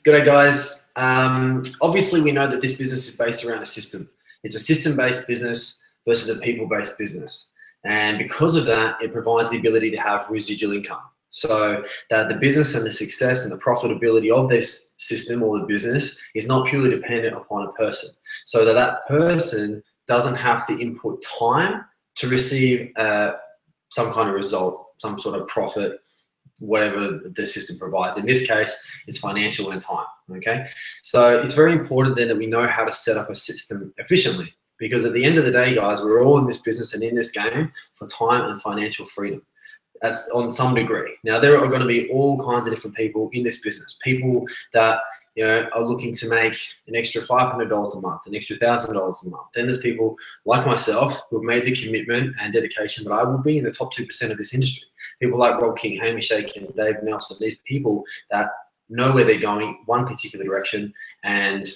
Good day, guys. Obviously, we know that this business is based around a system. It's a system-based business versus a people-based business. And because of that, it provides the ability to have residual income. So that the business and the success and the profitability of this system or the business is not purely dependent upon a person. So that that person doesn't have to input time to receive some kind of result, some sort of profit, whatever the system provides. In this case, it's financial and time, okay? So it's very important then that we know how to set up a system efficiently, because at the end of the day, guys, we're all in this business and in this game for time and financial freedom. That's on some degree. Now, there are going to be all kinds of different people in this business. People that are looking to make an extra $500 a month, an extra $1,000 a month. Then there's people like myself who have made the commitment and dedication that I will be in the top 2% of this industry. People like Rob King, Hamish Aiken, Dave Nelson, these people that know where they're going, one particular direction, and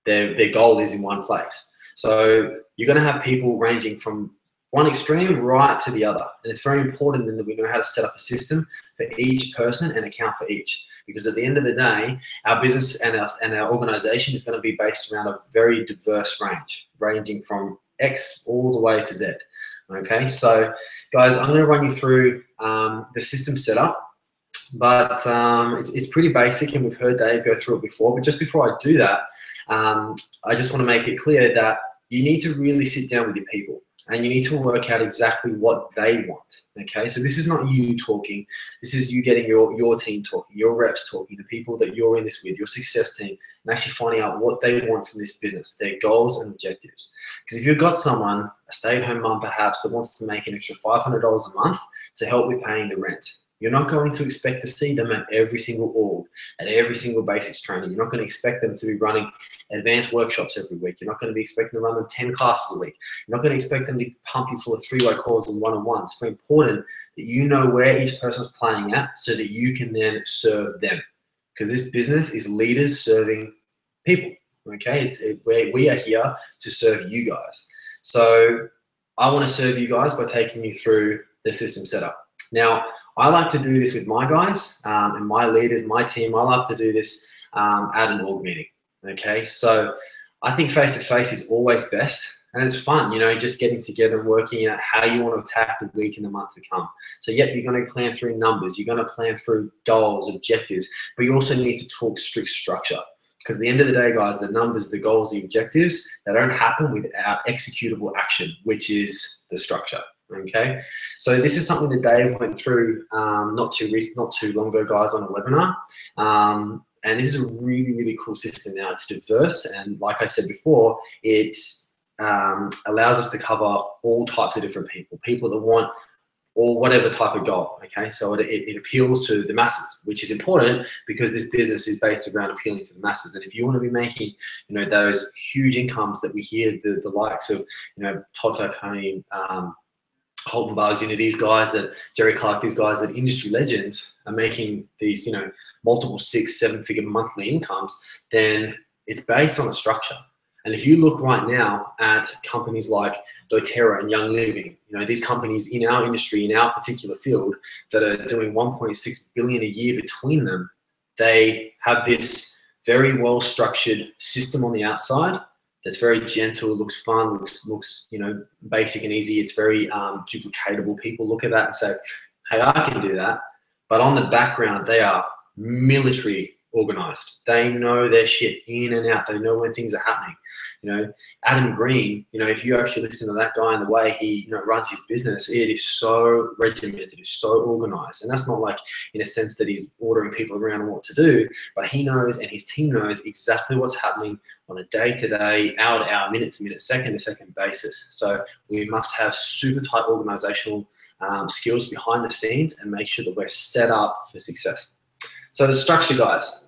their goal is in one place. So you're going to have people ranging from one extreme right to the other. And it's very important then that we know how to set up a system for each person and account for each. Because at the end of the day, our business and our organization is going to be based around a very diverse range, ranging from X all the way to Z. Okay, so guys, I'm going to run you through the system setup, but it's pretty basic, and we've heard Dave go through it before. But just before I do that, I just want to make it clear that you need to really sit down with your people and you need to work out exactly what they want. Okay, so this is not you talking. This is you getting your team talking, your reps talking, the people that you're in this with, your success team, and actually finding out what they want from this business, their goals and objectives. Because if you've got someone, a stay-at-home mum perhaps, that wants to make an extra $500 a month to help with paying the rent, you're not going to expect to see them at every single org, at every single basics training. You're not going to expect them to be running advanced workshops every week. You're not going to be expecting to run them 10 classes a week. You're not going to expect them to pump you full of three-way calls and one-on-ones. It's very important that you know where each person's playing at so that you can then serve them. Because this business is leaders serving people, okay? We are here to serve you guys. So I want to serve you guys by taking you through the system setup. Now, I like to do this with my guys and my leaders, my team. I love to do this at an org meeting, okay? So I think face-to-face is always best, and it's fun, just getting together and working out how you want to attack the week and the month to come. So yep, you're going to plan through numbers, you're going to plan through goals, objectives, but you also need to talk strict structure. Because at the end of the day, guys, the numbers, the goals, the objectives, they don't happen without executable action, which is the structure. Okay, so this is something that Dave went through not too long ago, guys, on a webinar. And this is a really, really cool system. Now it's diverse, and like I said before, it allows us to cover all types of different people that want or whatever type of goal. Okay, so it appeals to the masses, which is important because this business is based around appealing to the masses. And if you want to be making, those huge incomes that we hear the likes of, Todd Falcone, Holton Bugs, these guys that Jerry Clark, these guys that industry legends are making these, multiple 6-7 figure monthly incomes, then it's based on a structure. And if you look right now at companies like doTERRA and Young Living, these companies in our industry, in our particular field, that are doing 1.6 billion a year between them, they have this very well structured system on the outside that's very gentle, looks fun, looks basic and easy. It's very duplicatable. People look at that and say, hey, I can do that. But on the background, they are military organized. They know their shit in and out. They know when things are happening. Adam Green, if you actually listen to that guy and the way he runs his business, it is so regimented, it's so organized. And that's not like in a sense that he's ordering people around on what to do, but he knows and his team knows exactly what's happening on a day-to-day, hour-to-hour, minute-to-minute, second-to-second basis. So we must have super tight organizational skills behind the scenes and make sure that we're set up for success. So the structure, guys,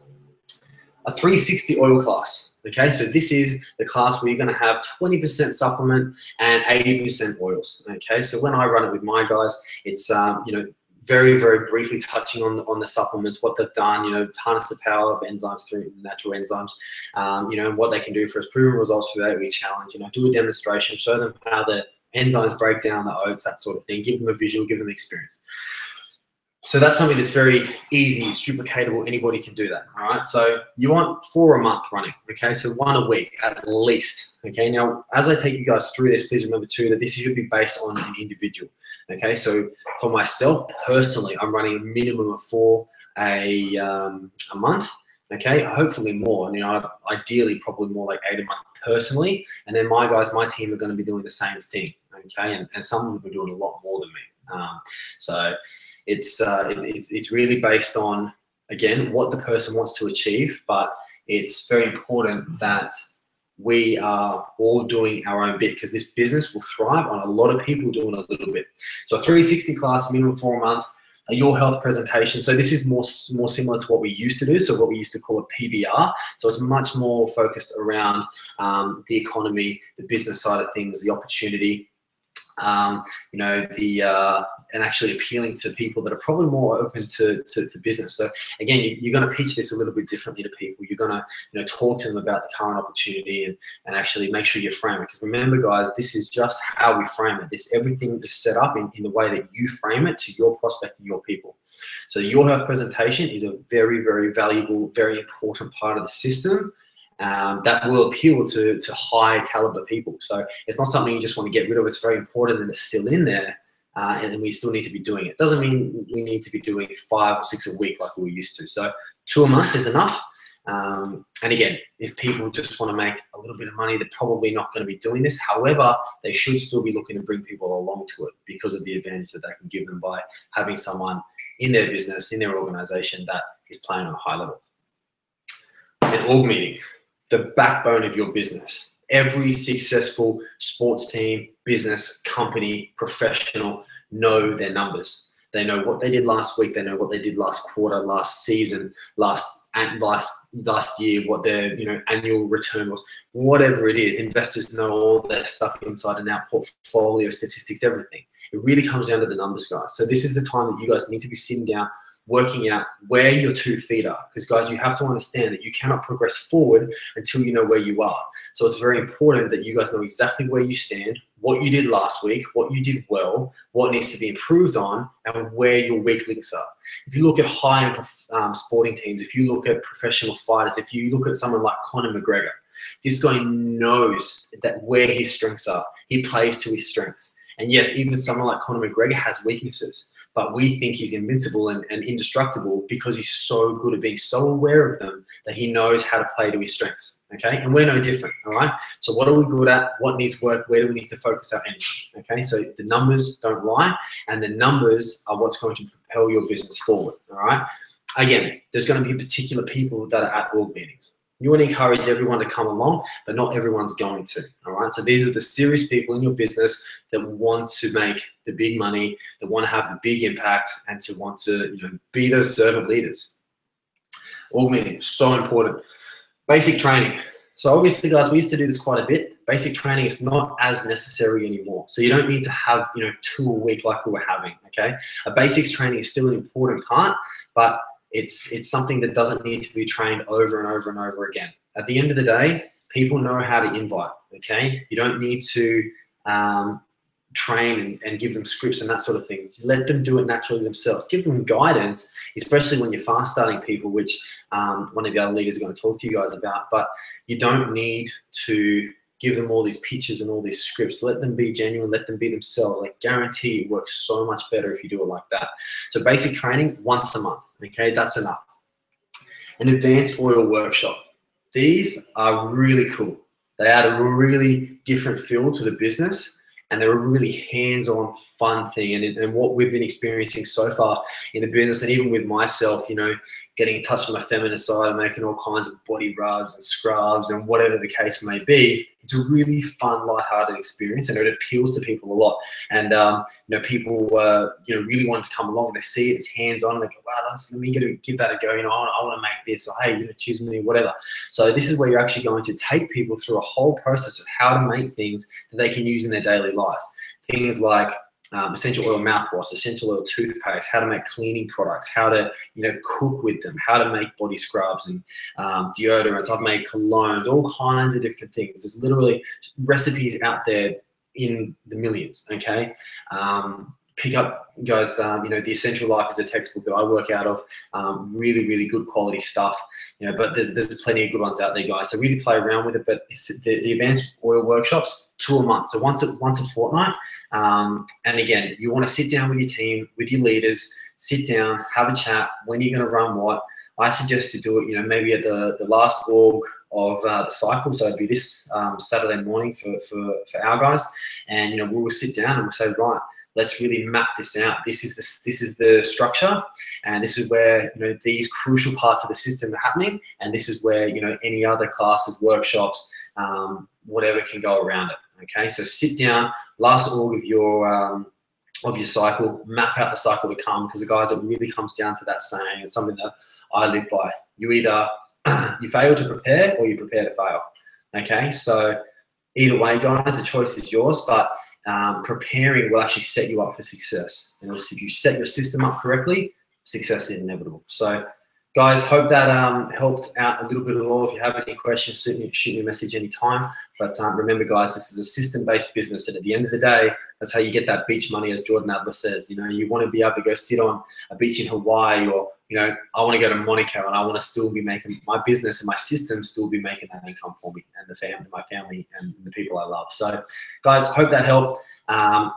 a 360 oil class. Okay, so this is the class where you're going to have 20% supplement and 80% oils. Okay, so when I run it with my guys, it's very, very briefly touching on the supplements, what they've done, harness the power of enzymes through natural enzymes, and what they can do for us, proven results for the 8-week challenge. Do a demonstration, show them how the enzymes break down the oats, that sort of thing. Give them a visual, give them experience. So that's something that's very easy, it's duplicatable, anybody can do that, all right? So you want 4 a month running, okay? So 1 a week at least, okay? Now, as I take you guys through this, please remember too that this should be based on an individual, okay? So for myself personally, I'm running a minimum of 4 a month, okay? Hopefully more, you know, ideally probably more like 8 a month personally, and then my guys, my team are gonna be doing the same thing, okay? And some of them are doing a lot more than me. So it's really based on, again, what the person wants to achieve, but it's very important that we are all doing our own bit, because this business will thrive on a lot of people doing a little bit. So a 360 class, minimum 4 a month, a Your Health presentation. So this is more similar to what we used to do, so what we used to call a PBR. So it's much more focused around the economy, the business side of things, the opportunity, you know, and actually appealing to people that are probably more open to business. So again, you're going to pitch this a little bit differently to people. You're going to, you know, talk to them about the current opportunity and actually make sure you frame it. Because remember, guys, this is just how we frame it. Everything is set up in the way that you frame it to your prospect and your people. So Your Health presentation is a very, very valuable, very important part of the system. That will appeal to high caliber people. So it's not something you just want to get rid of. It's very important that it's still in there, and we still need to be doing it. Doesn't mean we need to be doing 5 or 6 a week like we used to. So 2 a month is enough. And again, if people just want to make a little bit of money, they're probably not going to be doing this. However, they should still be looking to bring people along to it because of the advantage that they can give them by having someone in their business, in their organization that is playing on a high level. An org meeting. The backbone of your business. Every successful sports team, business, company, professional know their numbers. They know what they did last week. They know what they did last quarter, last season, last year, what their, you know, annual return was. Whatever it is, investors know all their stuff inside and out, portfolio statistics, everything. It really comes down to the numbers, guys. So this is the time that you guys need to be sitting down, working out where your 2 feet are. Because guys, you have to understand that you cannot progress forward until you know where you are. So it's very important that you guys know exactly where you stand, what you did last week, what you did well, what needs to be improved on, and where your weak links are. If you look at high-end sporting teams, if you look at professional fighters, if you look at someone like Conor McGregor, this guy knows that where his strengths are. He plays to his strengths. And yes, even someone like Conor McGregor has weaknesses, but we think he's invincible and indestructible because he's so good at being so aware of them that he knows how to play to his strengths, okay? And we're no different, all right? So what are we good at? What needs work? Where do we need to focus our energy, okay? So the numbers don't lie, and the numbers are what's going to propel your business forward, all right? Again, there's going to be particular people that are at org meetings. You want to encourage everyone to come along, but not everyone's going to, all right? So these are the serious people in your business that want to make the big money, that want to have the big impact, and to want to, you know, be those servant leaders. Org meeting, so important. Basic training. So obviously, guys, we used to do this quite a bit. Basic training is not as necessary anymore. So you don't need to have, you know, 2 a week like we were having, okay? A basics training is still an important part, but it's something that doesn't need to be trained over and over and over again. At the end of the day, people know how to invite, okay? You don't need to train and give them scripts and that sort of thing. Just let them do it naturally themselves. Give them guidance, especially when you're fast starting people, which one of the other leaders is going to talk to you guys about. But you don't need to give them all these pictures and all these scripts. Let them be genuine. Let them be themselves. Like, guarantee it works so much better if you do it like that. So basic training once a month, okay? That's enough. An advanced oil workshop. These are really cool. They add a really different feel to the business, and they're a really hands-on, fun thing. And what we've been experiencing so far in the business, and even with myself, you know, getting in touch with my feminine side and making all kinds of body rubs and scrubs and whatever the case may be, it's a really fun, lighthearted experience, and it appeals to people a lot. And you know, people you know, really want to come along. They see it, it's hands-on, and they go, wow, let me give that a go. You know, I want to make this, or hey, you know, choose me, whatever. So this is where you're actually going to take people through a whole process of how to make things that they can use in their daily lives. Things like essential oil mouthwash, essential oil toothpaste, how to make cleaning products, how to, you know, cook with them, how to make body scrubs and deodorants. I've made colognes, all kinds of different things. There's literally recipes out there in the millions, okay? pick up, guys, you know, The Essential Life is a textbook that I work out of. Really, really good quality stuff. You know, but there's plenty of good ones out there, guys. So really play around with it. But it's the advanced oil workshops, 2 a month, so once a fortnight. And again, you want to sit down with your team, with your leaders, sit down, have a chat. When you're going to run what? I suggest to do it, you know, maybe at the last org of the cycle. So it'd be this Saturday morning for our guys, and you know, we'll sit down and we'll say, right, let's really map this out. This is the structure, and this is where, you know, these crucial parts of the system are happening, and this is where, you know, any other classes, workshops, whatever can go around it. Okay, so sit down, last org of your cycle, map out the cycle to come, because the guys, it really comes down to that saying. It's something that I live by. You either you fail to prepare or you prepare to fail. Okay, so either way, guys, the choice is yours, but preparing will actually set you up for success. And if you set your system up correctly, success is inevitable. So, guys, hope that helped out a little bit at all. If you have any questions, shoot me a message anytime. But remember, guys, this is a system-based business, and at the end of the day, that's how you get that beach money, as Jordan Adler says. You know, you want to be able to go sit on a beach in Hawaii, or, you know, I want to go to Monaco, and I want to still be making my business and my system still be making that income for me and my family and the people I love. So, guys, hope that helped.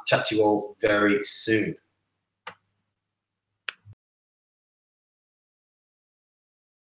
Chat to you all very soon.